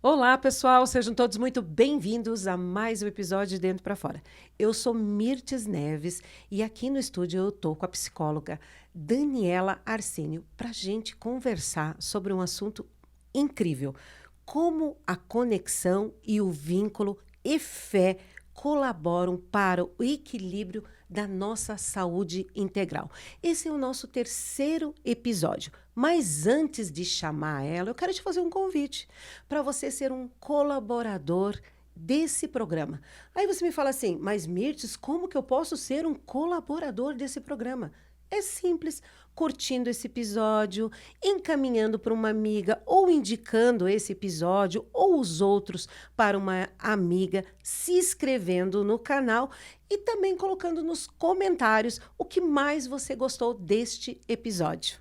Olá, pessoal, sejam todos muito bem-vindos a mais um episódio de Dentro para Fora. Eu sou Mirtes Neves e aqui no estúdio eu tô com a psicóloga Daniela Arsênio para a gente conversar sobre um assunto incrível: como a conexão e o vínculo e fé colaboram para o equilíbrio da nossa saúde integral. Esse é o nosso terceiro episódio. Mas antes de chamar ela, eu quero te fazer um convite para você ser um colaborador desse programa. Aí você me fala assim, mas Mirtes, como que eu posso ser um colaborador desse programa? É simples, curtindo esse episódio, encaminhando para uma amiga ou indicando esse episódio ou os outros para uma amiga, se inscrevendo no canal e também colocando nos comentários o que mais você gostou deste episódio.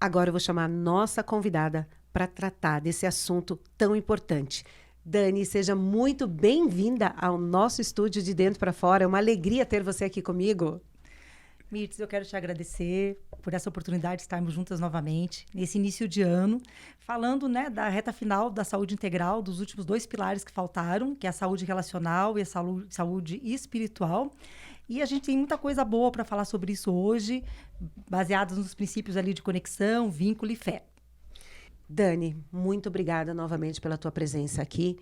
Agora eu vou chamar a nossa convidada para tratar desse assunto tão importante. Dani, seja muito bem-vinda ao nosso estúdio de Dentro para Fora. É uma alegria ter você aqui comigo. Mirtes, eu quero te agradecer por essa oportunidade de estarmos juntas novamente, nesse início de ano, falando, né, da reta final da saúde integral, dos últimos dois pilares que faltaram, que é a saúde relacional e a saúde espiritual. E a gente tem muita coisa boa para falar sobre isso hoje, baseados nos princípios ali de conexão, vínculo e fé. Dani, muito obrigada novamente pela tua presença aqui.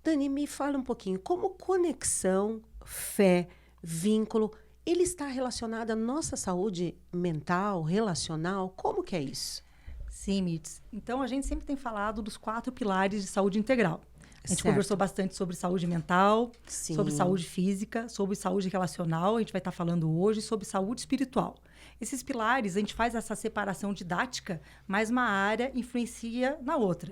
Dani, me fala um pouquinho, como conexão, fé, vínculo, ele está relacionado à nossa saúde mental, relacional? Como que é isso? Sim, Mirtes. Então, a gente sempre tem falado dos 4 pilares de saúde integral. A gente Certo. conversou bastante sobre saúde mental, Sim. sobre saúde física, sobre saúde relacional. A gente vai estar falando hoje sobre saúde espiritual. Esses pilares, a gente faz essa separação didática, mas uma área influencia na outra.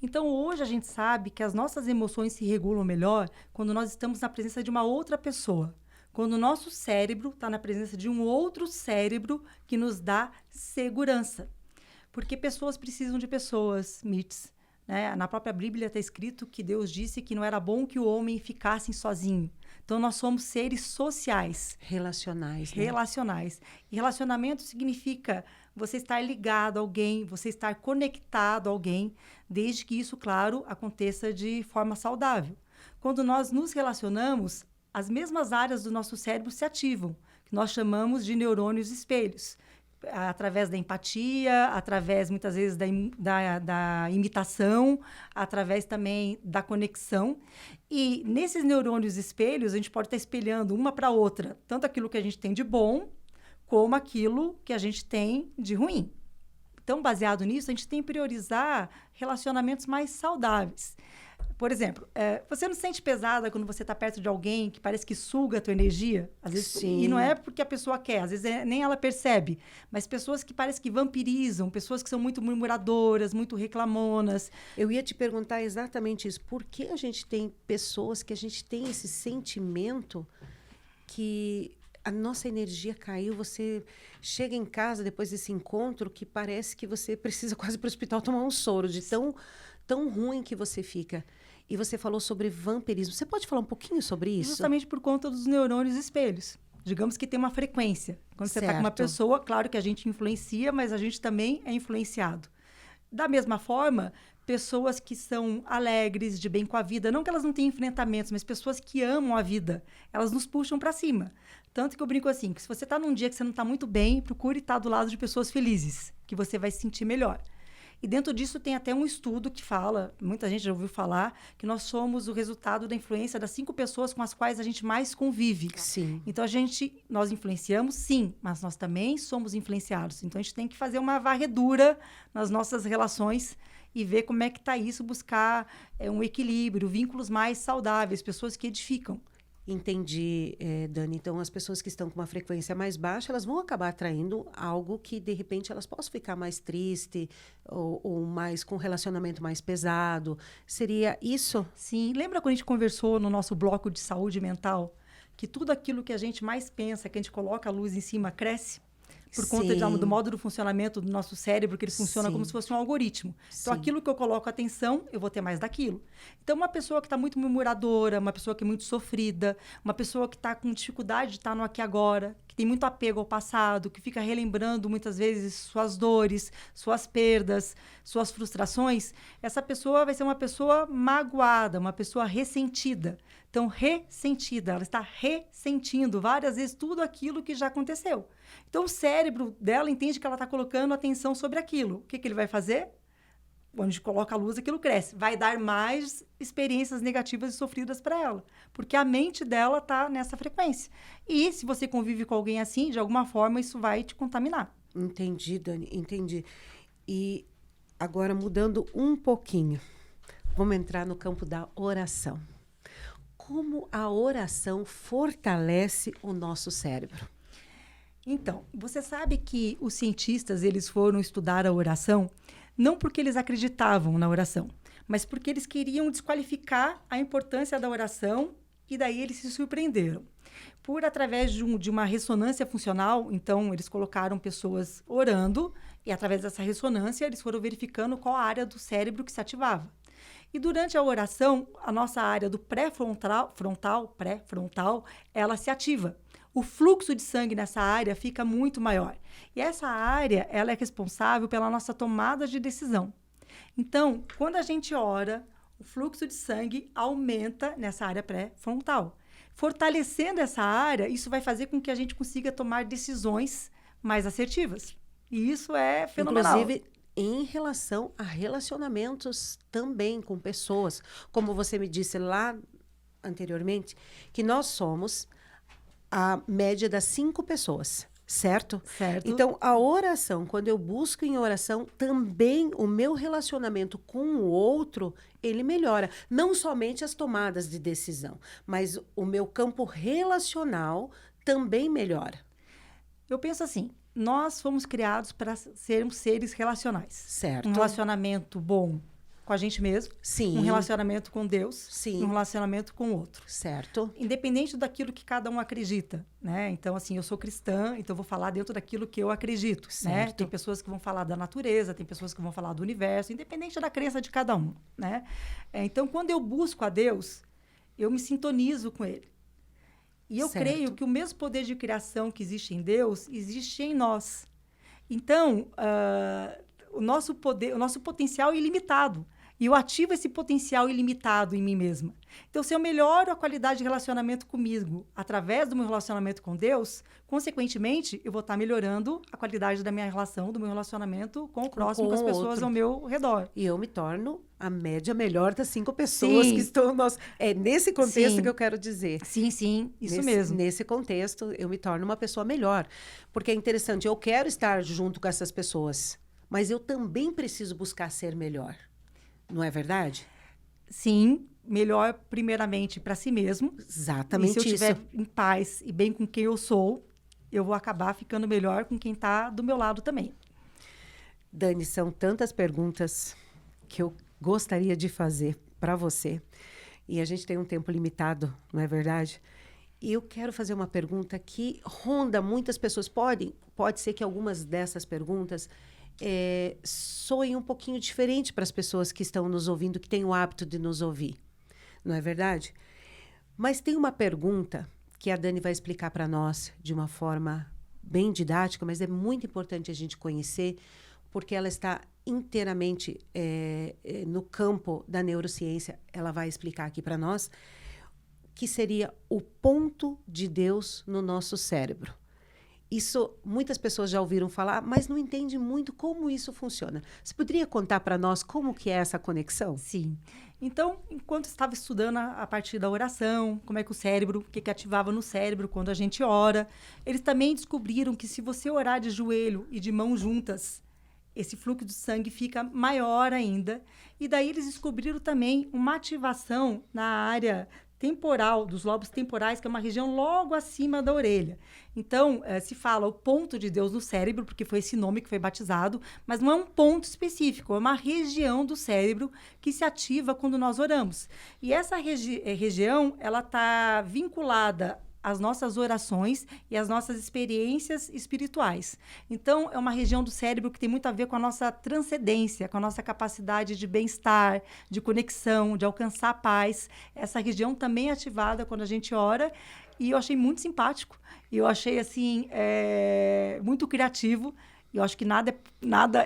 Então, hoje a gente sabe que as nossas emoções se regulam melhor quando nós estamos na presença de uma outra pessoa. Quando o nosso cérebro está na presença de um outro cérebro que nos dá segurança. Porque pessoas precisam de pessoas, Mirtes. Né? Na própria Bíblia está escrito que Deus disse que não era bom que o homem ficasse sozinho. Então, nós somos seres sociais. Relacionais, né? Relacionais. E relacionamento significa você estar ligado a alguém, você estar conectado a alguém, desde que isso, claro, aconteça de forma saudável. Quando nós nos relacionamos, as mesmas áreas do nosso cérebro se ativam, que nós chamamos de neurônios espelhos. Através da empatia, através, muitas vezes, da imitação, através também da conexão. E nesses neurônios espelhos, a gente pode estar espelhando uma para a outra, tanto aquilo que a gente tem de bom, como aquilo que a gente tem de ruim. Então, baseado nisso, a gente tem que priorizar relacionamentos mais saudáveis. Por exemplo, você não se sente pesada quando você está perto de alguém que parece que suga a tua energia? Às vezes, Sim. E não é porque a pessoa quer, às vezes nem ela percebe. Mas pessoas que parecem que vampirizam, pessoas que são muito murmuradoras, muito reclamonas. Eu ia te perguntar exatamente isso. Por que a gente tem pessoas que a gente tem esse sentimento que a nossa energia caiu, você chega em casa depois desse encontro que parece que você precisa quase ir para o hospital tomar um soro, de tão ruim que você fica. E você falou sobre vampirismo. Você pode falar um pouquinho sobre isso? Justamente por conta dos neurônios espelhos. Digamos que tem uma frequência. Quando você está com uma pessoa, claro que a gente influencia, mas a gente também é influenciado. Da mesma forma, pessoas que são alegres, de bem com a vida, não que elas não tenham enfrentamentos, mas pessoas que amam a vida, elas nos puxam para cima. Tanto que eu brinco assim, que se você está num dia que você não está muito bem, procure estar do lado de pessoas felizes, que você vai se sentir melhor. E dentro disso tem até um estudo que fala, muita gente já ouviu falar, que nós somos o resultado da influência das 5 pessoas com as quais a gente mais convive. Sim. Então, nós influenciamos, sim, mas nós também somos influenciados. Então, a gente tem que fazer uma varredura nas nossas relações e ver como é que está isso, buscar um equilíbrio, vínculos mais saudáveis, pessoas que edificam. Entendi, Dani. Então, as pessoas que estão com uma frequência mais baixa, elas vão acabar atraindo algo que, de repente, elas possam ficar mais tristes ou mais com um relacionamento mais pesado. Seria isso? Sim. Lembra quando a gente conversou no nosso bloco de saúde mental? Que tudo aquilo que a gente mais pensa, que a gente coloca a luz em cima, cresce? por conta do modo do funcionamento do nosso cérebro, que ele funciona Sim. como se fosse um algoritmo. Então, Sim. aquilo que eu coloco atenção, eu vou ter mais daquilo. Então, uma pessoa que está muito murmuradora, uma pessoa que é muito sofrida, uma pessoa que está com dificuldade de estar no aqui e agora, que tem muito apego ao passado, que fica relembrando muitas vezes suas dores, suas perdas, suas frustrações, essa pessoa vai ser uma pessoa magoada, uma pessoa ressentida. Então, ressentida, ela está ressentindo várias vezes tudo aquilo que já aconteceu. Então, o cérebro dela entende que ela está colocando atenção sobre aquilo. O que ele vai fazer? Onde coloca a luz, aquilo cresce. Vai dar mais experiências negativas e sofridas para ela. Porque a mente dela está nessa frequência. E se você convive com alguém assim, de alguma forma, isso vai te contaminar. Entendi, Dani, entendi. E agora, mudando um pouquinho, vamos entrar no campo da oração. Como a oração fortalece o nosso cérebro? Então, você sabe que os cientistas, eles foram estudar a oração não porque eles acreditavam na oração, mas porque eles queriam desqualificar a importância da oração e daí eles se surpreenderam. Através de uma ressonância funcional, então, eles colocaram pessoas orando e, através dessa ressonância, eles foram verificando qual a área do cérebro que se ativava. E durante a oração, a nossa área do pré-frontal, ela se ativa. O fluxo de sangue nessa área fica muito maior. E essa área, ela é responsável pela nossa tomada de decisão. Então, quando a gente ora, o fluxo de sangue aumenta nessa área pré-frontal. Fortalecendo essa área, isso vai fazer com que a gente consiga tomar decisões mais assertivas. E isso é fenomenal. Inclusive, em relação a relacionamentos também com pessoas. Como você me disse lá anteriormente, que nós somos a média das 5 pessoas, certo? Certo. Então, a oração, quando eu busco em oração, também o meu relacionamento com o outro, ele melhora. Não somente as tomadas de decisão, mas o meu campo relacional também melhora. Eu penso assim, nós fomos criados para sermos seres relacionais. Certo. Um relacionamento bom com a gente mesmo. Sim. Um relacionamento com Deus. Sim. Um relacionamento com o outro. Certo. Independente daquilo que cada um acredita, né? Então, assim, eu sou cristã, então eu vou falar dentro daquilo que eu acredito, né? Certo. Tem pessoas que vão falar da natureza, tem pessoas que vão falar do universo, independente da crença de cada um, né? Então, quando eu busco a Deus, eu me sintonizo com Ele. E eu creio que o mesmo poder de criação que existe em Deus, existe em nós. Então, o nosso poder, o nosso potencial é ilimitado. E eu ativo esse potencial ilimitado em mim mesma. Então, se eu melhoro a qualidade de relacionamento comigo através do meu relacionamento com Deus, consequentemente, eu vou estar melhorando a qualidade da minha relação, do meu relacionamento com o próximo, com as pessoas ao meu redor. E eu me torno a média melhor das 5 pessoas Sim. que estão no nosso... É nesse contexto Sim. que eu quero dizer. Sim, sim, isso mesmo. Nesse contexto, eu me torno uma pessoa melhor. Porque é interessante, eu quero estar junto com essas pessoas, mas eu também preciso buscar ser melhor. Não é verdade? Sim, melhor primeiramente para si mesmo. Exatamente isso. E se eu isso. estiver em paz e bem com quem eu sou, eu vou acabar ficando melhor com quem está do meu lado também. Dani, são tantas perguntas que eu gostaria de fazer para você. E a gente tem um tempo limitado, não é verdade? E eu quero fazer uma pergunta que ronda muitas pessoas. Pode ser que algumas dessas perguntas soem um pouquinho diferente para as pessoas que estão nos ouvindo, que têm o hábito de nos ouvir. Não é verdade? Mas tem uma pergunta que a Dani vai explicar para nós de uma forma bem didática, mas é muito importante a gente conhecer, porque ela está inteiramente no campo da neurociência. Ela vai explicar aqui para nós que seria o ponto de Deus no nosso cérebro. Isso, muitas pessoas já ouviram falar, mas não entendem muito como isso funciona. Você poderia contar para nós como que é essa conexão? Sim. Então, enquanto estava estudando a partir da oração, como é que o cérebro, o que ativava no cérebro quando a gente ora, eles também descobriram que se você orar de joelho e de mãos juntas, esse fluxo de sangue fica maior ainda. E daí eles descobriram também uma ativação na área temporal, dos lobos temporais, que é uma região logo acima da orelha. Então, se fala o ponto de Deus no cérebro, porque foi esse nome que foi batizado, mas não é um ponto específico, é uma região do cérebro que se ativa quando nós oramos. E essa região, ela está vinculada as nossas orações e as nossas experiências espirituais. Então, é uma região do cérebro que tem muito a ver com a nossa transcendência, com a nossa capacidade de bem-estar, de conexão, de alcançar a paz. Essa região também é ativada quando a gente ora, e eu achei muito simpático. Eu achei, assim, muito criativo. Eu acho que nada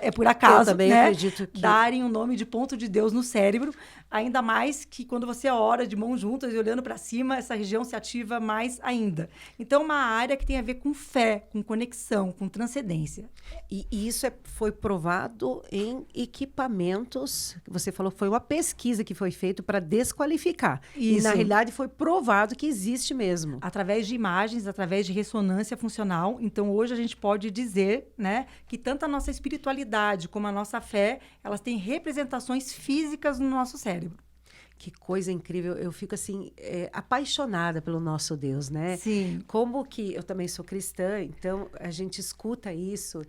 é por acaso, eu também né? acredito que... Darem o nome de ponto de Deus no cérebro, ainda mais que quando você ora de mãos juntas e olhando para cima, essa região se ativa mais ainda. Então, uma área que tem a ver com fé, com conexão, com transcendência. E isso foi provado em equipamentos. Você falou que foi uma pesquisa que foi feita para desqualificar. Isso. E, na realidade, foi provado que existe mesmo. Através de imagens, através de ressonância funcional. Então, hoje a gente pode dizer, né, que tanto a nossa espiritualidade como a nossa fé, elas têm representações físicas no nosso cérebro. Que coisa incrível. Eu fico, assim, apaixonada pelo nosso Deus, né? Sim. Como que... Eu também sou cristã, então a gente escuta isso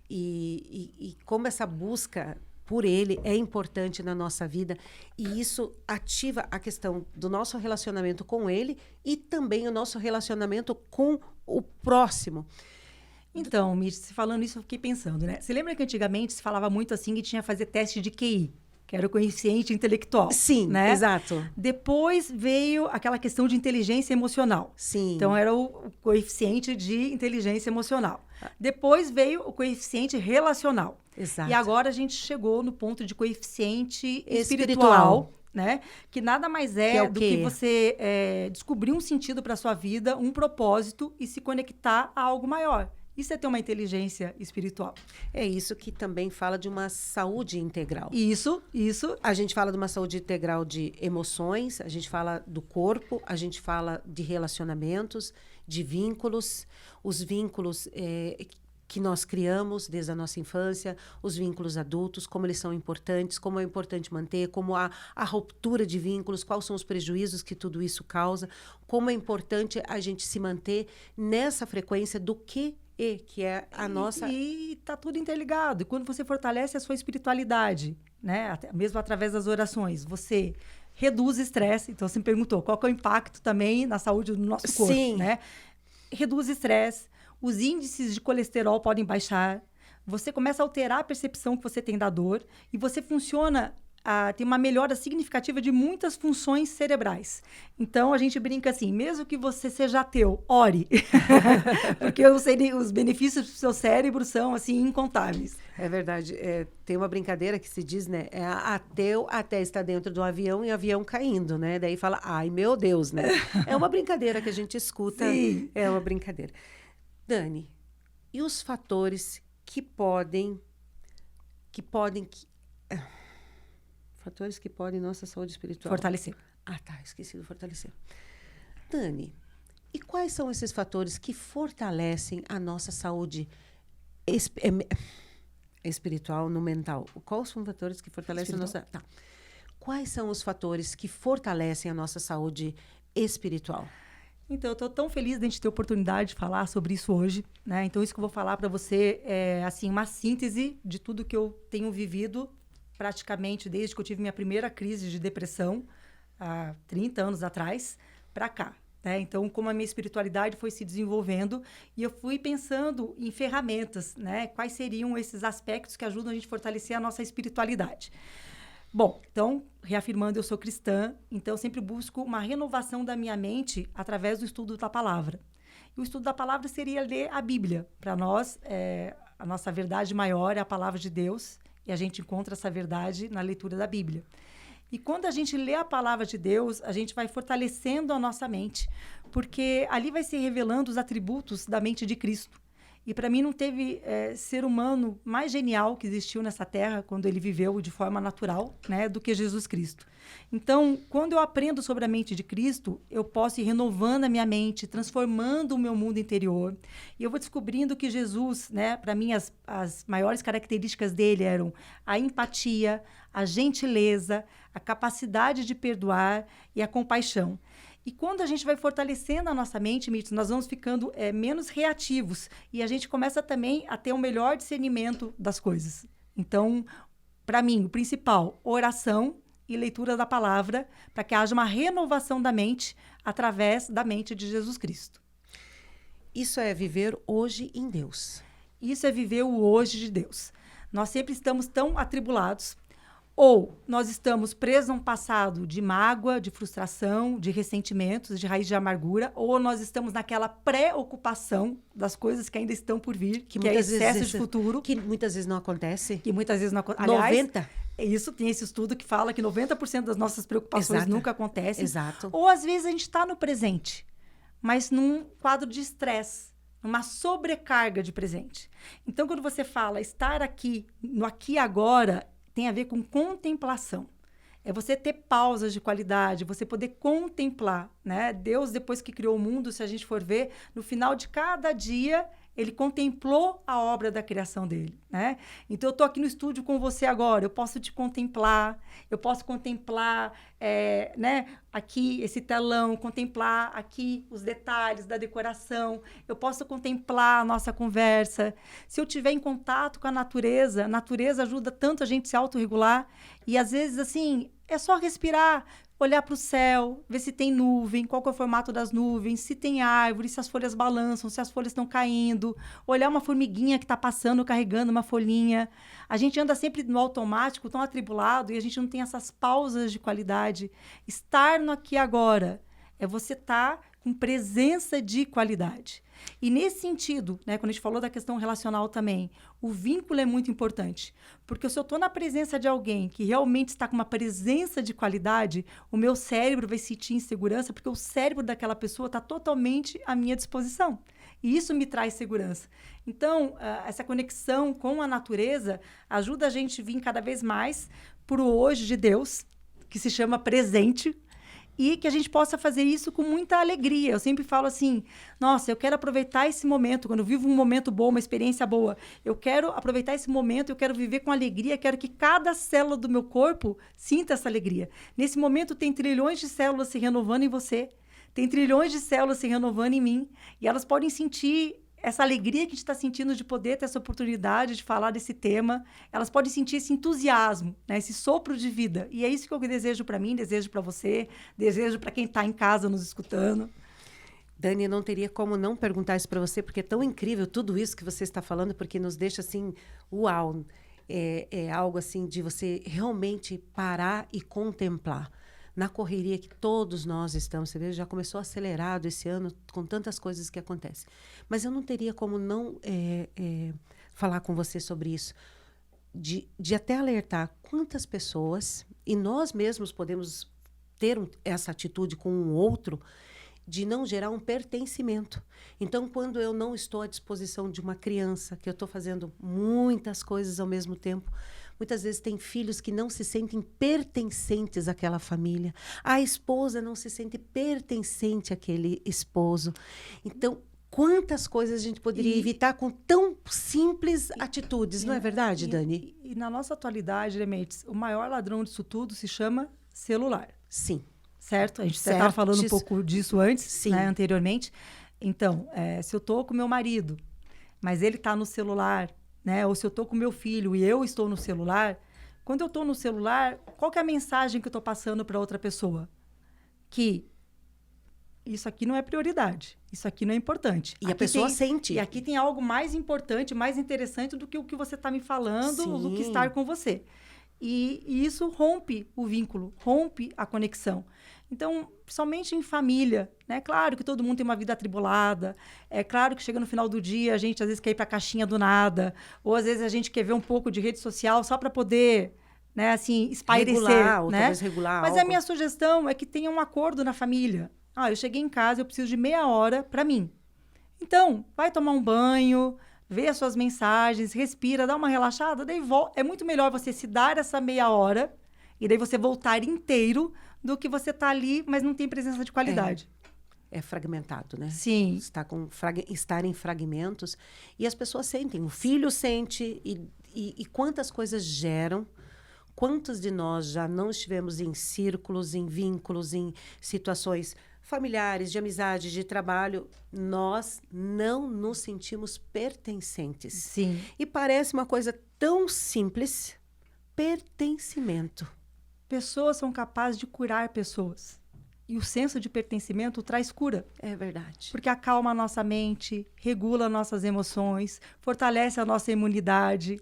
e como essa busca por Ele é importante na nossa vida, e isso ativa a questão do nosso relacionamento com Ele e também o nosso relacionamento com o próximo. Então, Mirth, falando isso, eu fiquei pensando, né? Você lembra que antigamente se falava muito assim que tinha que fazer teste de QI, que era o coeficiente intelectual? Sim, né? Exato. Depois veio aquela questão de inteligência emocional. Sim. Então, era o coeficiente de inteligência emocional. Depois veio o coeficiente relacional. Exato. E agora a gente chegou no ponto de coeficiente espiritual. Né? Que nada mais é do que você descobrir um sentido para a sua vida, um propósito e se conectar a algo maior. Isso é ter uma inteligência espiritual. É isso que também fala de uma saúde integral. Isso. A gente fala de uma saúde integral de emoções, a gente fala do corpo, a gente fala de relacionamentos, de vínculos, os vínculos que nós criamos desde a nossa infância, os vínculos adultos, como eles são importantes, como é importante manter, como a ruptura de vínculos, quais são os prejuízos que tudo isso causa, como é importante a gente se manter nessa frequência do que é a nossa... E tá tudo interligado. E quando você fortalece a sua espiritualidade, né? Até mesmo através das orações, você reduz estresse. Então, você me perguntou qual que é o impacto também na saúde do nosso corpo, Sim. né? Reduz estresse, os índices de colesterol podem baixar, você começa a alterar a percepção que você tem da dor e você funciona... tem uma melhora significativa de muitas funções cerebrais. Então, a gente brinca assim, mesmo que você seja ateu, ore. Porque os benefícios do seu cérebro são, assim, incontáveis. É verdade. Tem uma brincadeira que se diz, né? Ateu até está dentro do avião e o avião caindo, né? Daí fala, ai, meu Deus, né? É uma brincadeira que a gente escuta. Sim. É uma brincadeira. Dani, e os fatores fatores que podem nossa saúde espiritual... Fortalecer. Tá, esqueci de fortalecer. Dani, e quais são esses fatores que fortalecem a nossa saúde espiritual no mental? Quais são os fatores que fortalecem espiritual. a nossa... Tá. Quais são os fatores que fortalecem a nossa saúde espiritual? Então, eu estou tão feliz de a gente ter a oportunidade de falar sobre isso hoje, né? Então, isso que eu vou falar para você é, assim, uma síntese de tudo que eu tenho vivido praticamente desde que eu tive minha primeira crise de depressão, há 30 anos atrás, para cá. Né? Então, como a minha espiritualidade foi se desenvolvendo e eu fui pensando em ferramentas, né? Quais seriam esses aspectos que ajudam a gente a fortalecer a nossa espiritualidade. Bom, então, reafirmando, eu sou cristã, então eu sempre busco uma renovação da minha mente através do estudo da palavra. E o estudo da palavra seria ler a Bíblia. Para nós, a nossa verdade maior é a palavra de Deus, e a gente encontra essa verdade na leitura da Bíblia. E quando a gente lê a palavra de Deus, a gente vai fortalecendo a nossa mente, porque ali vai se revelando os atributos da mente de Cristo. E para mim não teve ser humano mais genial que existiu nessa terra, quando ele viveu de forma natural, né, do que Jesus Cristo. Então, quando eu aprendo sobre a mente de Cristo, eu posso ir renovando a minha mente, transformando o meu mundo interior. E eu vou descobrindo que Jesus, né, para mim, as maiores características dele eram a empatia, a gentileza, a capacidade de perdoar e a compaixão. E quando a gente vai fortalecendo a nossa mente, nós vamos ficando menos reativos. E a gente começa também a ter um melhor discernimento das coisas. Então, para mim, o principal, oração e leitura da palavra, para que haja uma renovação da mente através da mente de Jesus Cristo. Isso é viver hoje em Deus. Isso é viver o hoje de Deus. Nós sempre estamos tão atribulados, ou nós estamos presos a um passado de mágoa, de frustração, de ressentimentos, de raiz de amargura, ou nós estamos naquela preocupação das coisas que ainda estão por vir, que é excesso de futuro. Que muitas vezes não acontece. Que muitas vezes não acontece. 90%? Isso, tem esse estudo que fala que 90% das nossas preocupações nunca acontecem. Exato. Ou às vezes a gente está no presente, mas num quadro de estresse, uma sobrecarga de presente. Então, quando você fala estar aqui, no aqui e agora, tem a ver com contemplação. É você ter pausas de qualidade, você poder contemplar, né? Deus, depois que criou o mundo, se a gente for ver, no final de cada dia, ele contemplou a obra da criação dele, né? Então, eu estou aqui no estúdio com você agora, eu posso te contemplar, eu posso contemplar, né? Aqui, esse telão, contemplar aqui os detalhes da decoração, eu posso contemplar a nossa conversa. Se eu estiver em contato com a natureza ajuda tanto a gente se autorregular, e às vezes, assim, é só respirar, olhar para o céu, ver se tem nuvem, qual que é o formato das nuvens, se tem árvore, se as folhas balançam, se as folhas estão caindo, olhar uma formiguinha que está passando, carregando uma folhinha. A gente anda sempre no automático, tão atribulado, e a gente não tem essas pausas de qualidade. Estar no aqui e agora é você estar com presença de qualidade. E nesse sentido, né, quando a gente falou da questão relacional também, o vínculo é muito importante. Porque se eu estou na presença de alguém que realmente está com uma presença de qualidade, o meu cérebro vai sentir insegurança, porque o cérebro daquela pessoa está totalmente à minha disposição. E isso me traz segurança. Então, essa conexão com a natureza ajuda a gente a vir cada vez mais para o hoje de Deus, que se chama presente, e que a gente possa fazer isso com muita alegria. Eu sempre falo assim, nossa, eu quero aproveitar esse momento, quando eu vivo um momento bom, uma experiência boa, eu quero aproveitar esse momento, eu quero viver com alegria, quero que cada célula do meu corpo sinta essa alegria. Nesse momento tem trilhões de células se renovando em você, tem trilhões de células se renovando em mim, e elas podem sentir essa alegria que a gente está sentindo de poder ter essa oportunidade de falar desse tema, elas podem sentir esse entusiasmo, né? Esse sopro de vida. E é isso que eu desejo para mim, desejo para você, desejo para quem está em casa nos escutando. Dani, não teria como não perguntar isso para você, porque é tão incrível tudo isso que você está falando, porque nos deixa assim, uau, é algo assim de você realmente parar e contemplar. Na correria que todos nós estamos, você vê, já começou acelerado esse ano com tantas coisas que acontecem. Mas eu não teria como não falar com você sobre isso, de até alertar quantas pessoas, e nós mesmos podemos ter essa atitude com um outro, de não gerar um pertencimento. Então, quando eu não estou à disposição de uma criança, que eu estou fazendo muitas coisas ao mesmo tempo, muitas vezes tem filhos que não se sentem pertencentes àquela família. A esposa não se sente pertencente àquele esposo. Então, quantas coisas a gente poderia evitar com tão simples atitudes, não é verdade, Dani? E na nossa atualidade, Lemetes, o maior ladrão disso tudo se chama celular. Sim. Certo? A gente estava falando um pouco disso antes, né, anteriormente. Então, se eu estou com meu marido, mas ele está no celular, né? Ou se eu estou com meu filho e eu estou no celular, quando eu estou no celular, qual que é a mensagem que eu estou passando para outra pessoa? Que isso aqui não é prioridade, isso aqui não é importante. E a pessoa sente. E aqui tem algo mais importante, mais interessante do que o que você está me falando, ou do que estar com você. E isso rompe o vínculo, rompe a conexão. Então, principalmente em família, né? Claro que todo mundo tem uma vida atribulada. É claro que chega no final do dia, a gente às vezes quer ir para a caixinha do nada. Ou às vezes a gente quer ver um pouco de rede social só para poder, né, assim, espairecer. Regular, ou né? talvez regular Mas algo. A minha sugestão é que tenha um acordo na família. Eu cheguei em casa, eu preciso de meia hora para mim. Então, vai tomar um banho, vê as suas mensagens, respira, dá uma relaxada, daí é muito melhor você se dar essa meia hora e daí você voltar inteiro do que você tá ali, mas não tem presença de qualidade. É fragmentado, né? Sim. Estar em fragmentos. E as pessoas sentem, o filho sente, e quantas coisas geram. Quantos de nós já não estivemos em círculos, em vínculos, em situações familiares, de amizade, de trabalho, nós não nos sentimos pertencentes. Sim. E parece uma coisa tão simples, pertencimento. Pessoas são capazes de curar pessoas. E o senso de pertencimento traz cura. É verdade. Porque acalma a nossa mente, regula nossas emoções, fortalece a nossa imunidade.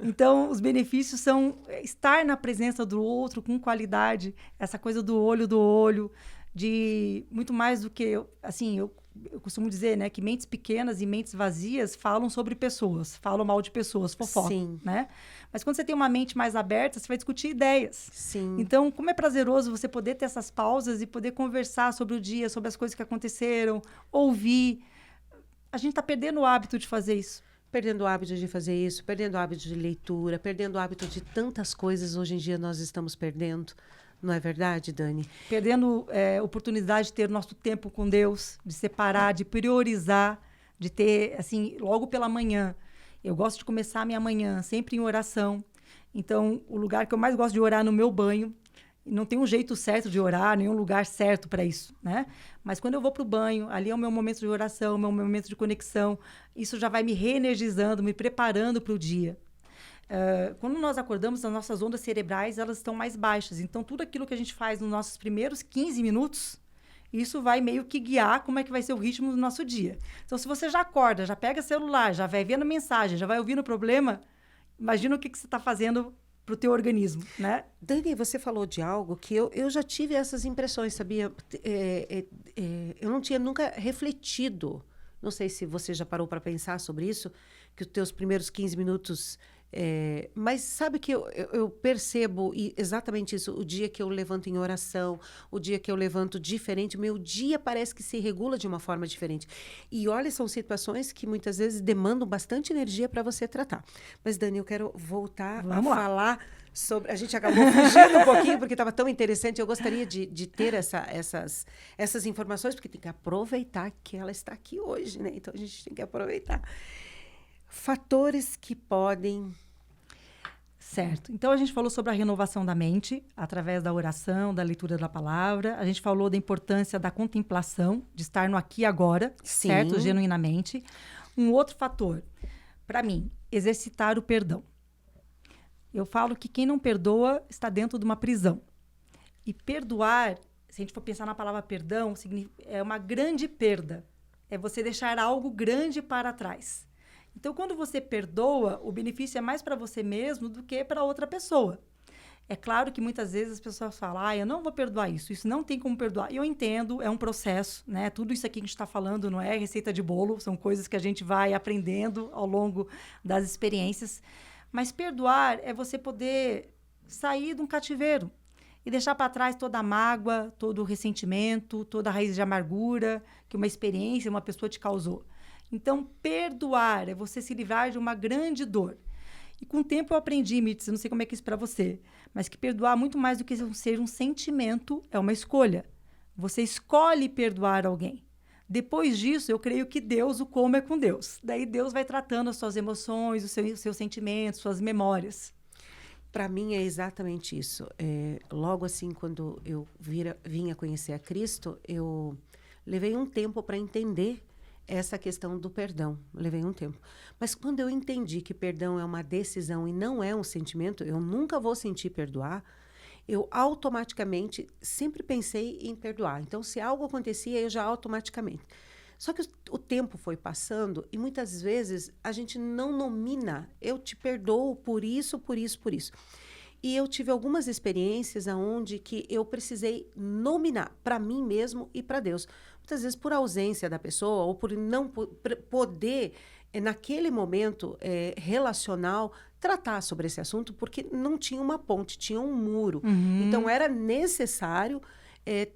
Então, os benefícios são estar na presença do outro com qualidade, essa coisa do olho, de muito mais do que, assim, eu costumo dizer, né, que mentes pequenas e mentes vazias falam sobre pessoas, falam mal de pessoas, fofocam, Sim. né? Mas quando você tem uma mente mais aberta, você vai discutir ideias. Sim. Então, como é prazeroso você poder ter essas pausas e poder conversar sobre o dia, sobre as coisas que aconteceram, ouvir. A gente está perdendo o hábito de fazer isso. Perdendo o hábito de fazer isso, perdendo o hábito de leitura, perdendo o hábito de tantas coisas hoje em dia nós estamos perdendo. Não é verdade, Dani? Perdendo oportunidade de ter nosso tempo com Deus, de separar, de priorizar, de ter, assim, logo pela manhã. Eu gosto de começar a minha manhã sempre em oração. Então, o lugar que eu mais gosto de orar é no meu banho. Não tem um jeito certo de orar, nenhum lugar certo para isso, né? Mas quando eu vou para o banho, ali é o meu momento de oração, o meu momento de conexão. Isso já vai me reenergizando, me preparando para o dia. Quando nós acordamos, as nossas ondas cerebrais elas estão mais baixas. Então, tudo aquilo que a gente faz nos nossos primeiros 15 minutos, isso vai meio que guiar como é que vai ser o ritmo do nosso dia. Então, se você já acorda, já pega celular, já vai vendo mensagem, já vai ouvindo o problema, imagina o que você está fazendo para o teu organismo, né? Dani, você falou de algo que eu já tive essas impressões, sabia? Eu não tinha nunca refletido. Não sei se você já parou para pensar sobre isso, que os teus primeiros 15 minutos... mas sabe que eu percebo exatamente isso, o dia que eu levanto em oração, o dia que eu levanto diferente, meu dia parece que se regula de uma forma diferente. E olha, são situações que muitas vezes demandam bastante energia para você tratar. Mas, Dani, eu quero voltar falar sobre... A gente acabou fugindo um pouquinho porque estava tão interessante. Eu gostaria de ter essas informações, porque tem que aproveitar que ela está aqui hoje, né? Então, a gente tem que aproveitar. Fatores que podem... Certo. Então, a gente falou sobre a renovação da mente, através da oração, da leitura da palavra. A gente falou da importância da contemplação, de estar no aqui e agora, Sim. certo? Genuinamente. Um outro fator, para mim, exercitar o perdão. Eu falo que quem não perdoa está dentro de uma prisão. E perdoar, se a gente for pensar na palavra perdão, é uma grande perda. É você deixar algo grande para trás. Então, quando você perdoa, o benefício é mais para você mesmo do que para outra pessoa. É claro que muitas vezes as pessoas falam, eu não vou perdoar isso não tem como perdoar. E eu entendo, é um processo, né? Tudo isso aqui que a gente está falando não é receita de bolo, são coisas que a gente vai aprendendo ao longo das experiências. Mas perdoar é você poder sair de um cativeiro e deixar para trás toda a mágoa, todo o ressentimento, toda a raiz de amargura que uma experiência, uma pessoa te causou. Então, perdoar é você se livrar de uma grande dor. E com o tempo eu aprendi, Mirtz, eu não sei como é que é isso para você, mas que perdoar muito mais do que ser um sentimento, é uma escolha. Você escolhe perdoar alguém. Depois disso, eu creio que Deus, o como é com Deus. Daí Deus vai tratando as suas emoções, os seus sentimentos, suas memórias. Para mim é exatamente isso. Logo assim, quando eu vim a conhecer a Cristo, eu levei um tempo para entender essa questão do perdão. Levei um tempo. Mas quando eu entendi que perdão é uma decisão e não é um sentimento, eu nunca vou sentir perdoar, eu automaticamente sempre pensei em perdoar. Então, se algo acontecia, eu já automaticamente. Só que o tempo foi passando e muitas vezes a gente não nomina, eu te perdoo por isso, por isso, por isso. E eu tive algumas experiências onde que eu precisei nominar para mim mesmo e para Deus. Muitas vezes por ausência da pessoa ou por não poder, naquele momento relacional, tratar sobre esse assunto, porque não tinha uma ponte, tinha um muro. Uhum. Então, era necessário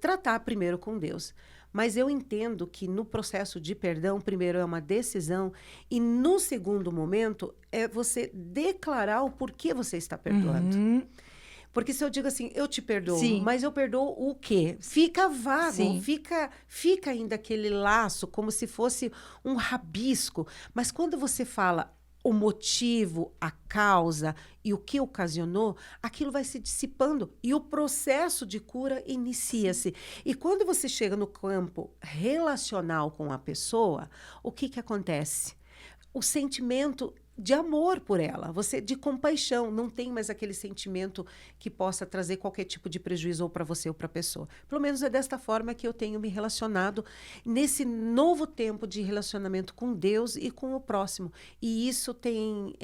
tratar primeiro com Deus. Mas eu entendo que no processo de perdão, primeiro é uma decisão e no segundo momento é você declarar o porquê você está perdoando. Uhum. Porque se eu digo assim, eu te perdoo, Sim. mas eu perdoo o quê? Fica vago, Sim. fica ainda aquele laço como se fosse um rabisco. Mas quando você fala o motivo, a causa e o que ocasionou, aquilo vai se dissipando e o processo de cura inicia-se. E quando você chega no campo relacional com a pessoa, o que acontece? o sentimento de amor por ela, você de compaixão, não tem mais aquele sentimento que possa trazer qualquer tipo de prejuízo ou para você ou para a pessoa. Pelo menos é desta forma que eu tenho me relacionado nesse novo tempo de relacionamento com Deus e com o próximo. E isso tem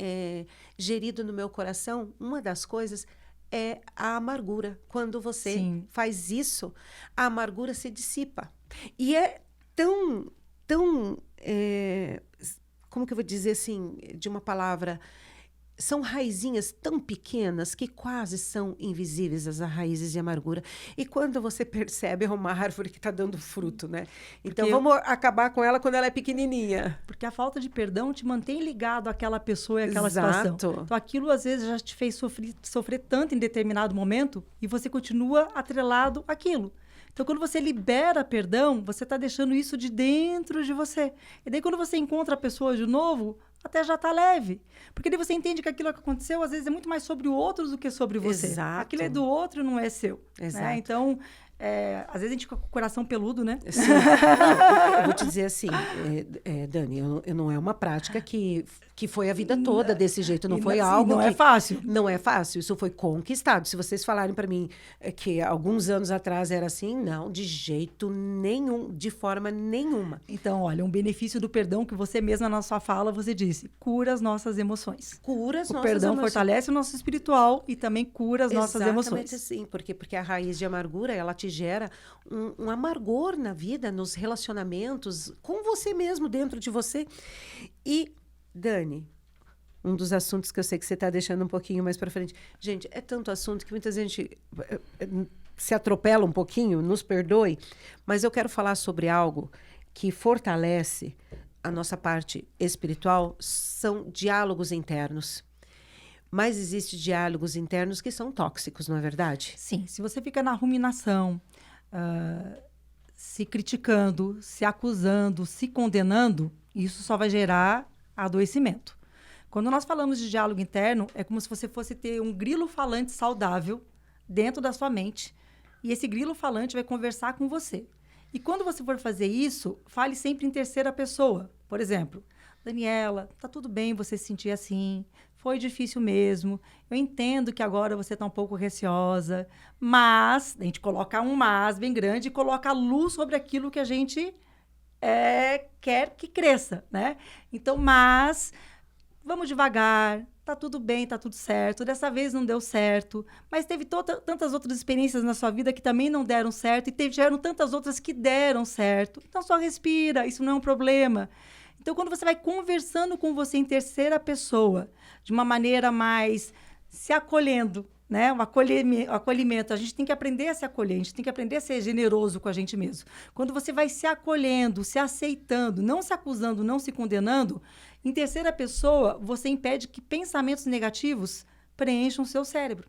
gerido no meu coração, uma das coisas é a amargura. Quando você Sim. faz isso, a amargura se dissipa. E é tão como que eu vou dizer assim, de uma palavra, são raizinhas tão pequenas que quase são invisíveis as raízes de amargura. E quando você percebe, é uma árvore que está dando fruto, né? Então, vamos acabar com ela quando ela é pequenininha. Porque a falta de perdão te mantém ligado àquela pessoa e àquela Exato. situação. Então, aquilo, às vezes, já te fez sofrer tanto em determinado momento e você continua atrelado àquilo. Então, quando você libera perdão, você está deixando isso de dentro de você. E daí, quando você encontra a pessoa de novo, até já está leve. Porque daí você entende que aquilo que aconteceu, às vezes, é muito mais sobre o outro do que sobre você. Exato. Aquilo é do outro, não é seu. Exato. Né? Então, às vezes a gente fica com o coração peludo, né? Sim. Não, eu vou te dizer assim, Dani, eu não é uma prática que foi a vida toda desse jeito, não foi algo não que... é fácil. Não é fácil, isso foi conquistado. Se vocês falarem para mim que alguns anos atrás era assim, não, de jeito nenhum, de forma nenhuma. Então, olha, um benefício do perdão que você mesma na sua fala, você disse, cura as nossas emoções. Cura as nossas emoções. O perdão fortalece o nosso espiritual e também cura as nossas emoções. Exatamente, sim, porque a raiz de amargura, ela te gera um amargor na vida, nos relacionamentos, com você mesmo, dentro de você. E, Dani, um dos assuntos que eu sei que você está deixando um pouquinho mais para frente. Gente, é tanto assunto que muita gente se atropela um pouquinho, nos perdoe, mas eu quero falar sobre algo que fortalece a nossa parte espiritual, são diálogos internos. Mas existem diálogos internos que são tóxicos, não é verdade? Sim, se você fica na ruminação, se criticando, se acusando, se condenando, isso só vai gerar adoecimento. Quando nós falamos de diálogo interno, é como se você fosse ter um grilo falante saudável dentro da sua mente, e esse grilo falante vai conversar com você. E quando você for fazer isso, fale sempre em terceira pessoa. Por exemplo, Daniela, tá tudo bem você se sentir assim, foi difícil mesmo, eu entendo que agora você está um pouco receosa, mas, a gente coloca um mas bem grande e coloca a luz sobre aquilo que a gente quer que cresça, né? Então, mas, vamos devagar, tá tudo bem, tá tudo certo, dessa vez não deu certo, mas teve tantas outras experiências na sua vida que também não deram certo e tiveram tantas outras que deram certo, então só respira, isso não é um problema. Então, quando você vai conversando com você em terceira pessoa, de uma maneira mais se acolhendo, né? O acolhimento. A gente tem que aprender a se acolher, a gente tem que aprender a ser generoso com a gente mesmo. Quando você vai se acolhendo, se aceitando, não se acusando, não se condenando, em terceira pessoa, você impede que pensamentos negativos preencham o seu cérebro.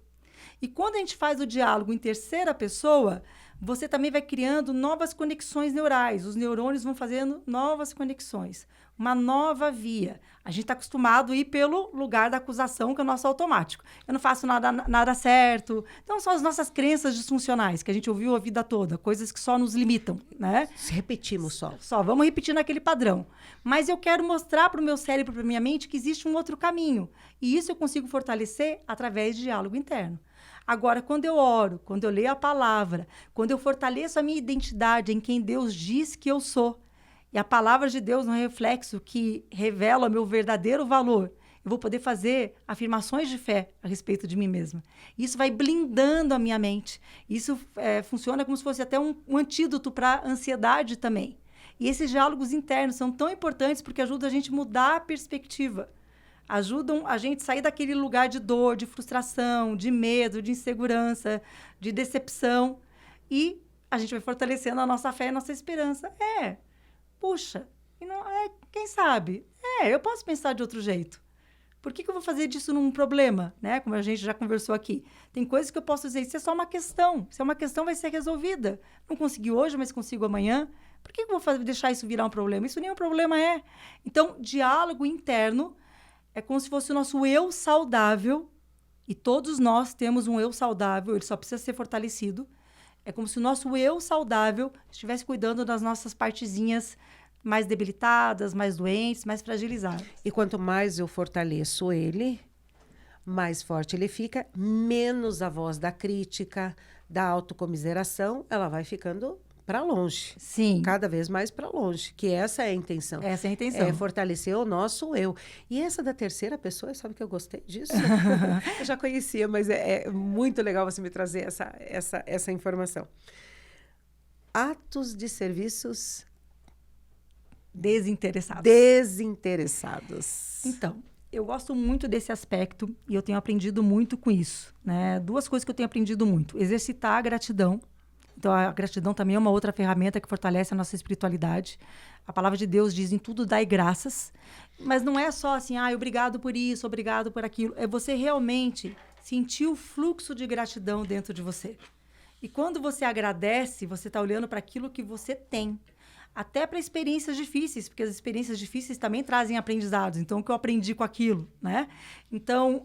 E quando a gente faz o diálogo em terceira pessoa, você também vai criando novas conexões neurais. Os neurônios vão fazendo novas conexões. Uma nova via. A gente está acostumado a ir pelo lugar da acusação, que é o nosso automático. Eu não faço nada certo. Então, são as nossas crenças disfuncionais, que a gente ouviu a vida toda. Coisas que só nos limitam, né? Repetimos só. Só, vamos repetir naquele padrão. Mas eu quero mostrar para o meu cérebro, para a minha mente, que existe um outro caminho. E isso eu consigo fortalecer através de diálogo interno. Agora, quando eu oro, quando eu leio a palavra, quando eu fortaleço a minha identidade em quem Deus diz que eu sou, e a palavra de Deus no reflexo que revela o meu verdadeiro valor, eu vou poder fazer afirmações de fé a respeito de mim mesma. Isso vai blindando a minha mente. Isso funciona como se fosse até um antídoto para a ansiedade também. E esses diálogos internos são tão importantes porque ajudam a gente a mudar a perspectiva. Ajudam a gente a sair daquele lugar de dor, de frustração, de medo, de insegurança, de decepção. E a gente vai fortalecendo a nossa fé e a nossa esperança. Puxa, e não, quem sabe? Eu posso pensar de outro jeito. Por que eu vou fazer disso num problema? Né? Como a gente já conversou aqui. Tem coisas que eu posso dizer, isso é só uma questão. Se é uma questão, vai ser resolvida. Não consegui hoje, mas consigo amanhã. Por que eu vou deixar isso virar um problema? Isso nem um problema é. Então, diálogo interno é como se fosse o nosso eu saudável, e todos nós temos um eu saudável, ele só precisa ser fortalecido. É como se o nosso eu saudável estivesse cuidando das nossas partezinhas mais debilitadas, mais doentes, mais fragilizadas. E quanto mais eu fortaleço ele, mais forte ele fica, menos a voz da crítica, da autocomiseração, ela vai ficando para longe. Sim. Cada vez mais para longe, que essa é a intenção. Essa é a intenção. É fortalecer o nosso eu. E essa da terceira pessoa, sabe que eu gostei disso? Eu já conhecia, mas é muito legal você me trazer essa informação. Atos de serviços desinteressados. Então, eu gosto muito desse aspecto e eu tenho aprendido muito com isso, né? 2 coisas que eu tenho aprendido muito. Exercitar a gratidão. Então, a gratidão também é uma outra ferramenta que fortalece a nossa espiritualidade. A palavra de Deus diz: em tudo dai graças. Mas não é só assim, obrigado por isso, obrigado por aquilo. É você realmente sentir o fluxo de gratidão dentro de você. E quando você agradece, você está olhando para aquilo que você tem. Até para experiências difíceis, porque as experiências difíceis também trazem aprendizados. Então, o que eu aprendi com aquilo, né? Então,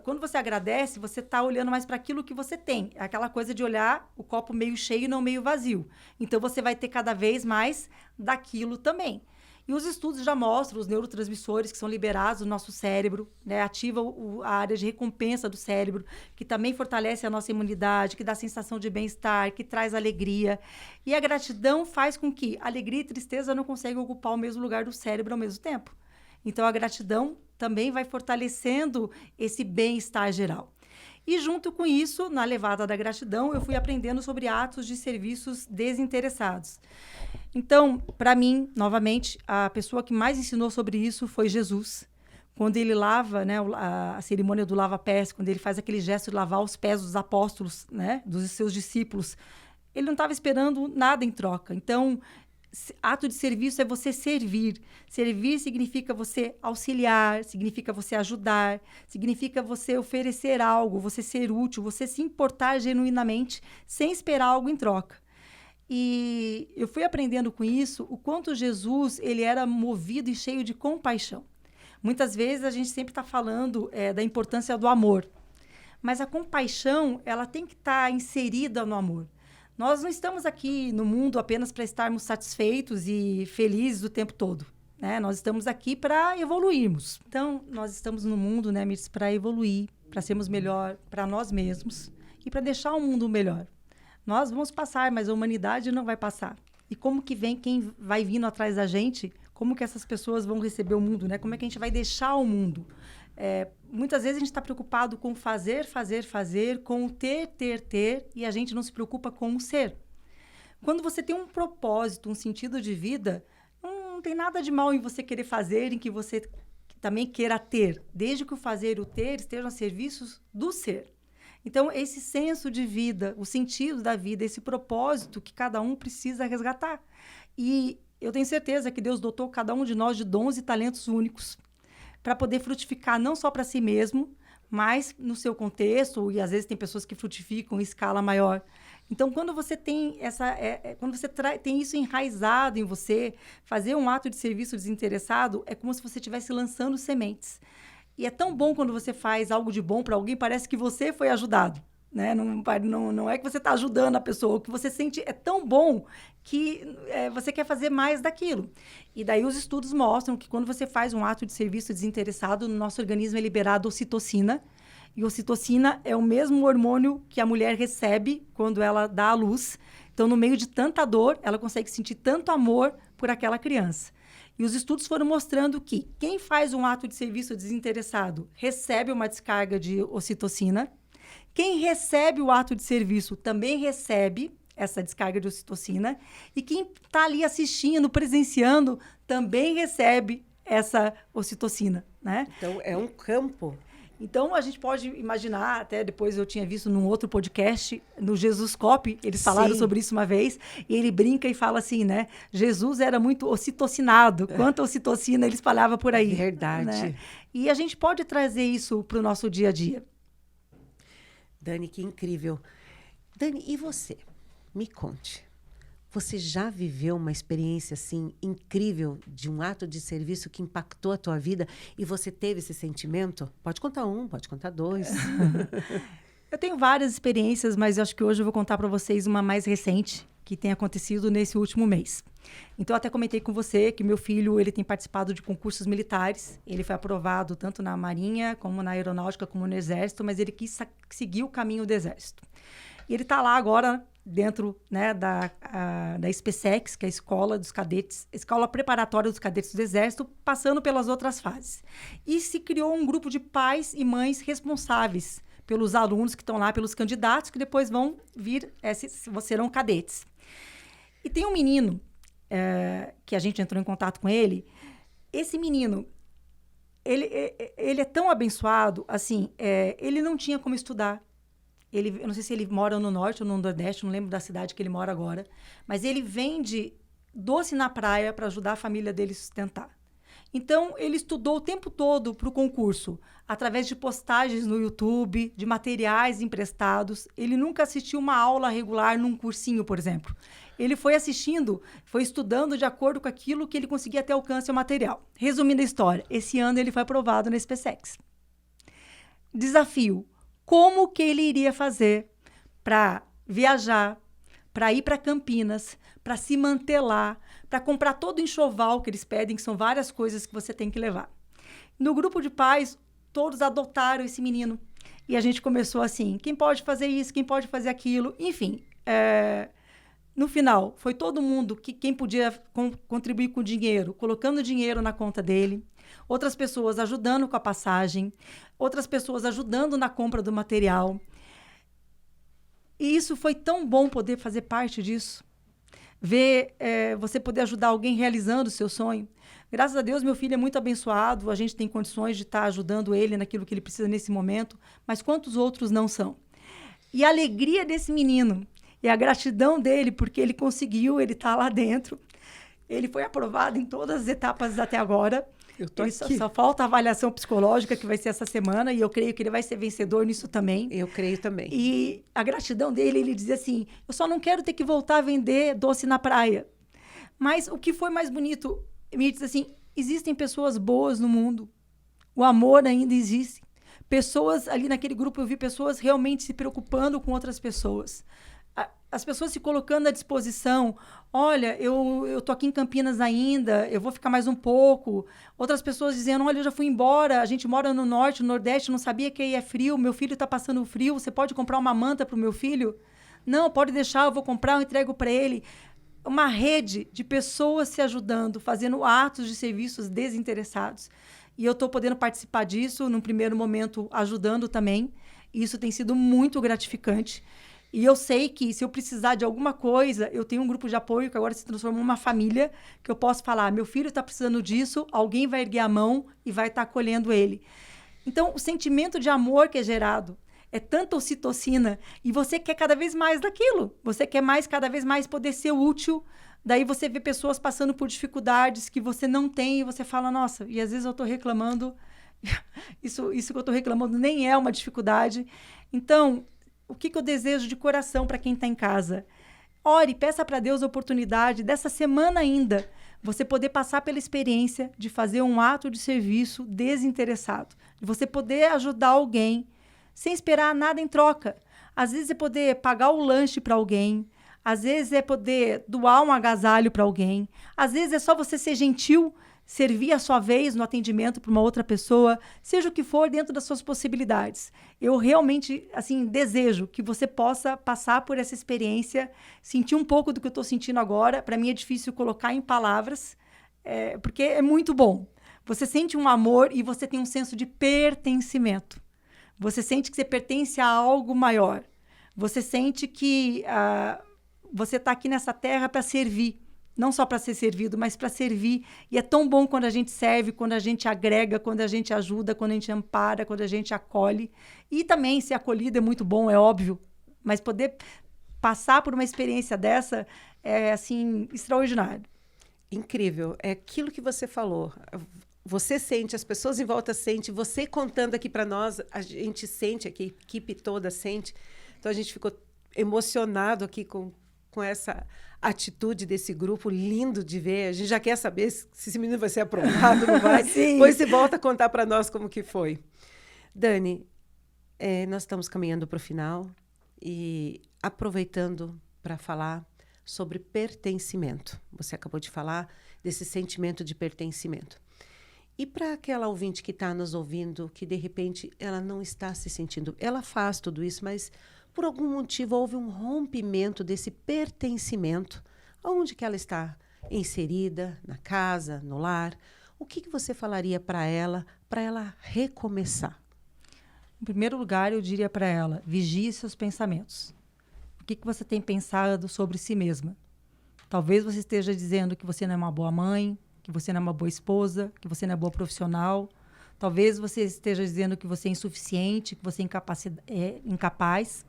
quando você agradece, você está olhando mais para aquilo que você tem. É aquela coisa de olhar o copo meio cheio e não meio vazio. Então, você vai ter cada vez mais daquilo também. E os estudos já mostram os neurotransmissores que são liberados no nosso cérebro, né? Ativa a área de recompensa do cérebro, que também fortalece a nossa imunidade, que dá sensação de bem-estar, que traz alegria. E a gratidão faz com que alegria e tristeza não consigam ocupar o mesmo lugar do cérebro ao mesmo tempo. Então, a gratidão também vai fortalecendo esse bem-estar geral. E junto com isso, na levada da gratidão, eu fui aprendendo sobre atos de serviços desinteressados. Então, para mim, novamente, a pessoa que mais ensinou sobre isso foi Jesus. Quando ele lava, né, a cerimônia do lava-pés, quando ele faz aquele gesto de lavar os pés dos apóstolos, né, dos seus discípulos, ele não estava esperando nada em troca. Então, ato de serviço é você servir. Servir significa você auxiliar, significa você ajudar, significa você oferecer algo, você ser útil, você se importar genuinamente sem esperar algo em troca. E eu fui aprendendo com isso o quanto Jesus ele era movido e cheio de compaixão. Muitas vezes a gente sempre está falando da importância do amor, mas a compaixão ela tem que estar inserida no amor. Nós não estamos aqui no mundo apenas para estarmos satisfeitos e felizes o tempo todo, né? Nós estamos aqui para evoluirmos. Então, nós estamos no mundo, né, Mirtz, para evoluir, para sermos melhor para nós mesmos e para deixar o mundo melhor. Nós vamos passar, mas a humanidade não vai passar. E como que vem quem vai vindo atrás da gente? Como que essas pessoas vão receber o mundo, né? Como é que a gente vai deixar o mundo? Muitas vezes a gente está preocupado com fazer, com ter, e a gente não se preocupa com o ser. Quando você tem um propósito, um sentido de vida, não tem nada de mal em você querer fazer, em que você também queira ter, desde que o fazer e o ter estejam a serviço do ser. Então, esse senso de vida, o sentido da vida, esse propósito que cada um precisa resgatar. E eu tenho certeza que Deus dotou cada um de nós de dons e talentos únicos para poder frutificar não só para si mesmo, mas no seu contexto, e às vezes tem pessoas que frutificam em escala maior. Então, quando você tem quando você tem isso enraizado em você, fazer um ato de serviço desinteressado é como se você estivesse lançando sementes. E é tão bom quando você faz algo de bom para alguém, parece que você foi ajudado, né? Não é que você está ajudando a pessoa, o que você sente é tão bom que você quer fazer mais daquilo. E daí os estudos mostram que quando você faz um ato de serviço desinteressado, no nosso organismo é liberado ocitocina. E ocitocina é o mesmo hormônio que a mulher recebe quando ela dá à luz. Então, no meio de tanta dor, ela consegue sentir tanto amor por aquela criança. E os estudos foram mostrando que quem faz um ato de serviço desinteressado recebe uma descarga de ocitocina. Quem recebe o ato de serviço também recebe essa descarga de ocitocina. E quem está ali assistindo, presenciando, também recebe essa ocitocina, né? Então, é um campo. Então, a gente pode imaginar, até depois eu tinha visto num outro podcast, no Jesus Cop, eles falaram sobre isso uma vez, e ele brinca e fala assim, né? Jesus era muito ocitocinado, quanta ocitocina ele espalhava por aí. Verdade. Né? E a gente pode trazer isso para o nosso dia a dia. Dani, que incrível. Dani, e você? Me conte. Você já viveu uma experiência assim incrível de um ato de serviço que impactou a tua vida e você teve esse sentimento? Pode contar um, pode contar dois. Eu tenho várias experiências, mas eu acho que hoje eu vou contar para vocês uma mais recente, que tem acontecido nesse último mês. Então, eu até comentei com você que meu filho ele tem participado de concursos militares. Ele foi aprovado tanto na Marinha, como na Aeronáutica, como no Exército, mas ele quis seguir o caminho do Exército. E ele está lá agora, dentro, né, da SpaceX, que é a Escola dos Cadetes, Escola Preparatória dos Cadetes do Exército, passando pelas outras fases. E se criou um grupo de pais e mães responsáveis pelos alunos que estão lá, pelos candidatos, que depois vão vir, serão cadetes. E tem um menino, que a gente entrou em contato com ele. Esse menino, ele é tão abençoado, assim, ele não tinha como estudar. Eu não sei se ele mora no Norte ou no Nordeste, não lembro da cidade que ele mora agora, mas ele vende doce na praia para ajudar a família dele a sustentar. Então, ele estudou o tempo todo para o concurso, através de postagens no YouTube, de materiais emprestados. Ele nunca assistiu uma aula regular num cursinho, por exemplo. Ele foi assistindo, foi estudando de acordo com aquilo que ele conseguia ter alcance ao material. Resumindo a história, esse ano ele foi aprovado na SpaceX. Desafio: como que ele iria fazer para viajar, para ir para Campinas, para se manter lá, para comprar todo o enxoval que eles pedem, que são várias coisas que você tem que levar. No grupo de pais, todos adotaram esse menino. E a gente começou assim, quem pode fazer isso, quem pode fazer aquilo, enfim. No final, foi todo mundo, quem podia contribuir com dinheiro, colocando dinheiro na conta dele, outras pessoas ajudando com a passagem, outras pessoas ajudando na compra do material. E isso foi tão bom poder fazer parte disso. Ver você poder ajudar alguém realizando o seu sonho. Graças a Deus, meu filho é muito abençoado, a gente tem condições de estar ajudando ele naquilo que ele precisa nesse momento, mas quantos outros não são? E a alegria desse menino, e a gratidão dele, porque ele conseguiu, ele está lá dentro. Ele foi aprovado em todas as etapas até agora. Só falta a avaliação psicológica, que vai ser essa semana, e eu creio que ele vai ser vencedor nisso também. Eu creio também. E a gratidão dele, ele dizia assim, eu só não quero ter que voltar a vender doce na praia. Mas o que foi mais bonito, me diz assim, existem pessoas boas no mundo. O amor ainda existe. Pessoas, ali naquele grupo, eu vi pessoas realmente se preocupando com outras pessoas. As pessoas se colocando à disposição. Olha, eu tô aqui em Campinas ainda, eu vou ficar mais um pouco. Outras pessoas dizendo, olha, eu já fui embora, a gente mora no Norte, no Nordeste, não sabia que aí é frio, meu filho está passando frio, você pode comprar uma manta para o meu filho? Não, pode deixar, eu vou comprar, eu entrego para ele. Uma rede de pessoas se ajudando, fazendo atos de serviços desinteressados. E eu estou podendo participar disso, num primeiro momento, ajudando também. E isso tem sido muito gratificante. E eu sei que se eu precisar de alguma coisa, eu tenho um grupo de apoio que agora se transformou em uma família, que eu posso falar, meu filho está precisando disso, alguém vai erguer a mão e vai estar acolhendo ele. Então, o sentimento de amor que é gerado é tanta ocitocina e você quer cada vez mais daquilo. Você quer cada vez mais poder ser útil. Daí você vê pessoas passando por dificuldades que você não tem e você fala, nossa, e às vezes eu estou reclamando, isso que eu estou reclamando nem é uma dificuldade. Então, o que eu desejo de coração para quem está em casa? Ore, peça para Deus a oportunidade dessa semana ainda, você poder passar pela experiência de fazer um ato de serviço desinteressado, de você poder ajudar alguém sem esperar nada em troca. Às vezes é poder pagar o lanche para alguém, às vezes é poder doar um agasalho para alguém, às vezes é só você ser gentil, servir a sua vez no atendimento para uma outra pessoa, seja o que for dentro das suas possibilidades. Eu realmente, assim, desejo que você possa passar por essa experiência, sentir um pouco do que eu estou sentindo agora. Para mim é difícil colocar em palavras, porque é muito bom. Você sente um amor e você tem um senso de pertencimento. Você sente que você pertence a algo maior. Você sente que você está aqui nessa terra para servir. Não só para ser servido, mas para servir. E é tão bom quando a gente serve, quando a gente agrega, quando a gente ajuda, quando a gente ampara, quando a gente acolhe. E também ser acolhido é muito bom, é óbvio. Mas poder passar por uma experiência dessa é, assim, extraordinário. Incrível. É aquilo que você falou. Você sente, as pessoas em volta sentem, você contando aqui para nós, a gente sente, a equipe toda sente. Então, a gente ficou emocionado aqui com essa atitude desse grupo, lindo de ver. A gente já quer saber se esse menino vai ser aprovado, não vai. Depois você volta a contar para nós como que foi. Dani, nós estamos caminhando para o final e aproveitando para falar sobre pertencimento. Você acabou de falar desse sentimento de pertencimento. E para aquela ouvinte que está nos ouvindo, que de repente ela não está se sentindo, ela faz tudo isso, mas por algum motivo houve um rompimento desse pertencimento, aonde que ela está inserida, na casa, no lar, o que você falaria para ela recomeçar? Em primeiro lugar, eu diria para ela, vigie seus pensamentos. O que você tem pensado sobre si mesma? Talvez você esteja dizendo que você não é uma boa mãe, que você não é uma boa esposa, que você não é boa profissional. Talvez você esteja dizendo que você é insuficiente, que você é incapaz.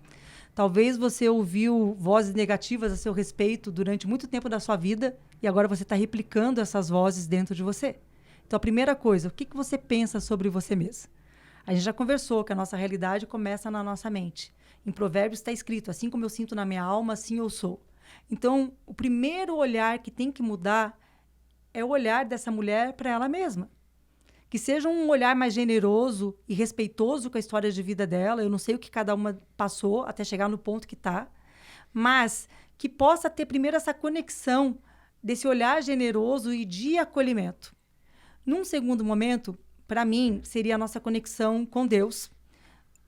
Talvez você ouviu vozes negativas a seu respeito durante muito tempo da sua vida e agora você está replicando essas vozes dentro de você. Então, a primeira coisa, o que você pensa sobre você mesmo? A gente já conversou que a nossa realidade começa na nossa mente. Em Provérbios está escrito, assim como eu sinto na minha alma, assim eu sou. Então, o primeiro olhar que tem que mudar é o olhar dessa mulher para ela mesma. Que seja um olhar mais generoso e respeitoso com a história de vida dela. Eu não sei o que cada uma passou até chegar no ponto que está, mas que possa ter primeiro essa conexão desse olhar generoso e de acolhimento. Num segundo momento, para mim, seria a nossa conexão com Deus.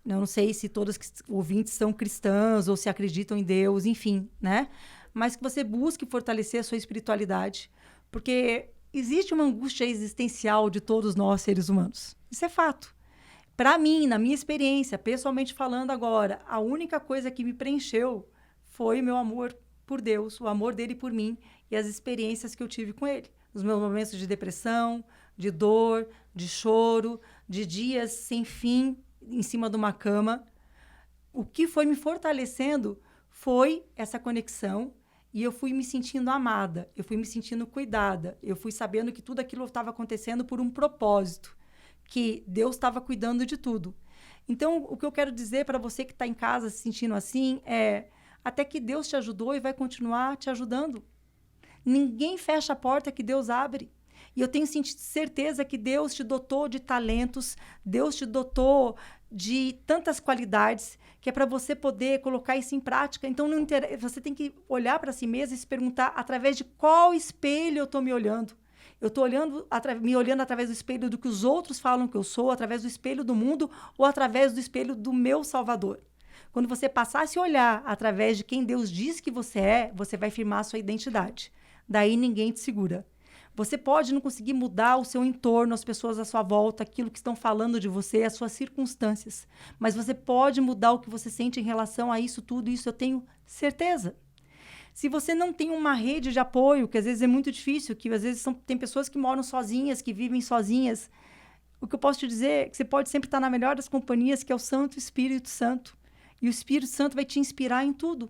Eu não sei se todas os ouvintes são cristãs ou se acreditam em Deus, enfim, né? Mas que você busque fortalecer a sua espiritualidade, porque existe uma angústia existencial de todos nós, seres humanos. Isso é fato. Para mim, na minha experiência, pessoalmente falando agora, a única coisa que me preencheu foi o meu amor por Deus, o amor dele por mim e as experiências que eu tive com ele. Os meus momentos de depressão, de dor, de choro, de dias sem fim em cima de uma cama. O que foi me fortalecendo foi essa conexão. E eu fui me sentindo amada, eu fui me sentindo cuidada, eu fui sabendo que tudo aquilo estava acontecendo por um propósito, que Deus estava cuidando de tudo. Então, o que eu quero dizer para você que está em casa se sentindo assim é até que Deus te ajudou e vai continuar te ajudando. Ninguém fecha a porta que Deus abre. E eu tenho certeza que Deus te dotou de talentos, Deus te dotou de tantas qualidades que é para você poder colocar isso em prática. Então, você tem que olhar para si mesmo e se perguntar através de qual espelho eu estou me olhando. Eu estou me olhando através do espelho do que os outros falam que eu sou, através do espelho do mundo ou através do espelho do meu Salvador. Quando você passar a se olhar através de quem Deus diz que você é, você vai firmar a sua identidade. Daí ninguém te segura. Você pode não conseguir mudar o seu entorno, as pessoas à sua volta, aquilo que estão falando de você, as suas circunstâncias. Mas você pode mudar o que você sente em relação a isso tudo, isso eu tenho certeza. Se você não tem uma rede de apoio, que às vezes é muito difícil, que às vezes tem pessoas que moram sozinhas, que vivem sozinhas, o que eu posso te dizer é que você pode sempre estar na melhor das companhias, que é o Santo Espírito Santo. E o Espírito Santo vai te inspirar em tudo.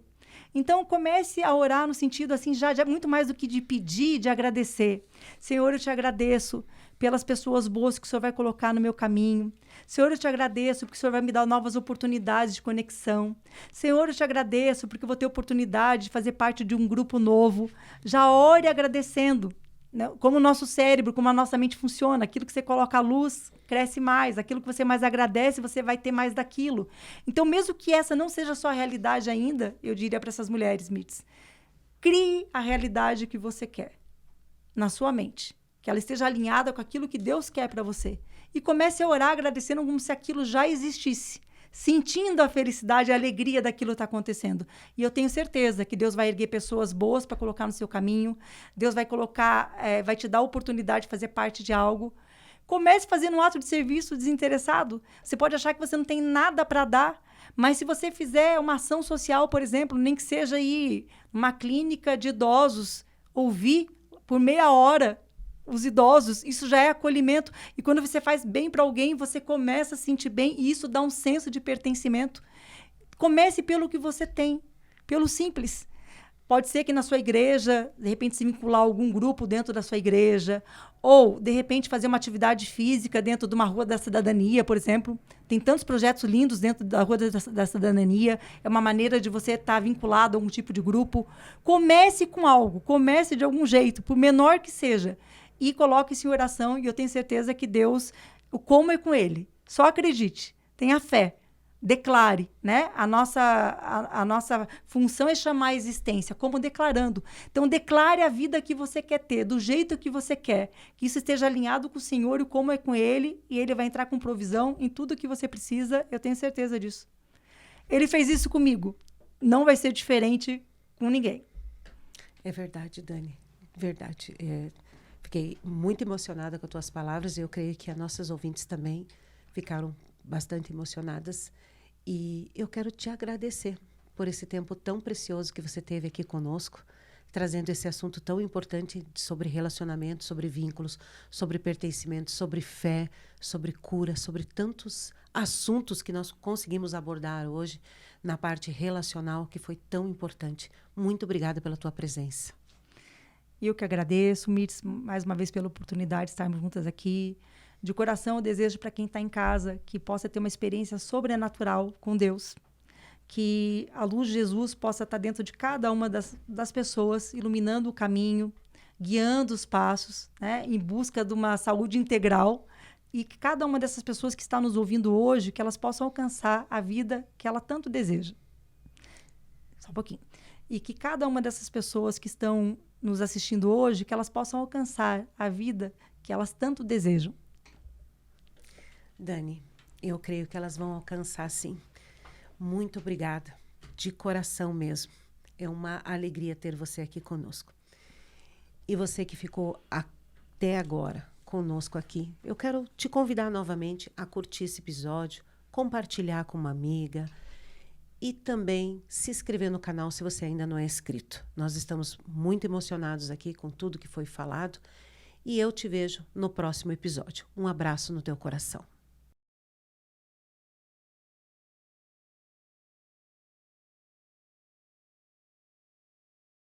Então, comece a orar no sentido assim, já muito mais do que de pedir, de agradecer. Senhor, eu te agradeço pelas pessoas boas que o Senhor vai colocar no meu caminho. Senhor, eu te agradeço porque o Senhor vai me dar novas oportunidades de conexão. Senhor, eu te agradeço porque eu vou ter oportunidade de fazer parte de um grupo novo. Já ore agradecendo. Como o nosso cérebro, como a nossa mente funciona. Aquilo que você coloca à luz, cresce mais. Aquilo que você mais agradece, você vai ter mais daquilo. Então, mesmo que essa não seja a sua realidade ainda, eu diria para essas mulheres, Mirtes, crie a realidade que você quer na sua mente. Que ela esteja alinhada com aquilo que Deus quer para você. E comece a orar agradecendo como se aquilo já existisse. Sentindo a felicidade e a alegria daquilo que está acontecendo. E eu tenho certeza que Deus vai erguer pessoas boas para colocar no seu caminho. Deus vai vai te dar a oportunidade de fazer parte de algo. Comece fazendo um ato de serviço desinteressado. Você pode achar que você não tem nada para dar, mas se você fizer uma ação social, por exemplo, nem que seja ir numa clínica de idosos, ouvir por meia hora os idosos, isso já é acolhimento. E quando você faz bem para alguém, você começa a se sentir bem e isso dá um senso de pertencimento. Comece pelo que você tem, pelo simples. Pode ser que na sua igreja, de repente, se vincular a algum grupo dentro da sua igreja, ou, de repente, fazer uma atividade física dentro de uma rua da cidadania, por exemplo. Tem tantos projetos lindos dentro da rua da cidadania. É uma maneira de você estar vinculado a algum tipo de grupo. Comece com algo, comece de algum jeito, por menor que seja. E coloque-se em oração, e eu tenho certeza que Deus, o como é com Ele. Só acredite, tenha fé. declare, né? A nossa função é chamar a existência, como declarando. Então, declare a vida que você quer ter, do jeito que você quer. Que isso esteja alinhado com o Senhor e como é com Ele, e Ele vai entrar com provisão em tudo que você precisa, eu tenho certeza disso. Ele fez isso comigo. Não vai ser diferente com ninguém. É verdade, Dani. Verdade. Fiquei muito emocionada com as tuas palavras e eu creio que as nossas ouvintes também ficaram bastante emocionadas. E eu quero te agradecer por esse tempo tão precioso que você teve aqui conosco, trazendo esse assunto tão importante sobre relacionamento, sobre vínculos, sobre pertencimento, sobre fé, sobre cura, sobre tantos assuntos que nós conseguimos abordar hoje na parte relacional, que foi tão importante. Muito obrigada pela tua presença. Eu que agradeço, Mirtz, mais uma vez pela oportunidade de estarmos juntas aqui. De coração, eu desejo para quem está em casa que possa ter uma experiência sobrenatural com Deus. Que a luz de Jesus possa estar dentro de cada uma das pessoas, iluminando o caminho, guiando os passos, né, em busca de uma saúde integral. E que cada uma dessas pessoas que está nos ouvindo hoje, que elas possam alcançar a vida que ela tanto deseja. Só um pouquinho. E que cada uma dessas pessoas que estão nos assistindo hoje, que elas possam alcançar a vida que elas tanto desejam. Dani, eu creio que elas vão alcançar, sim. Muito obrigada, de coração mesmo. É uma alegria ter você aqui conosco. E você que ficou até agora conosco aqui, eu quero te convidar novamente a curtir esse episódio, compartilhar com uma amiga e também se inscrever no canal se você ainda não é inscrito. Nós estamos muito emocionados aqui com tudo que foi falado e eu te vejo no próximo episódio. Um abraço no teu coração.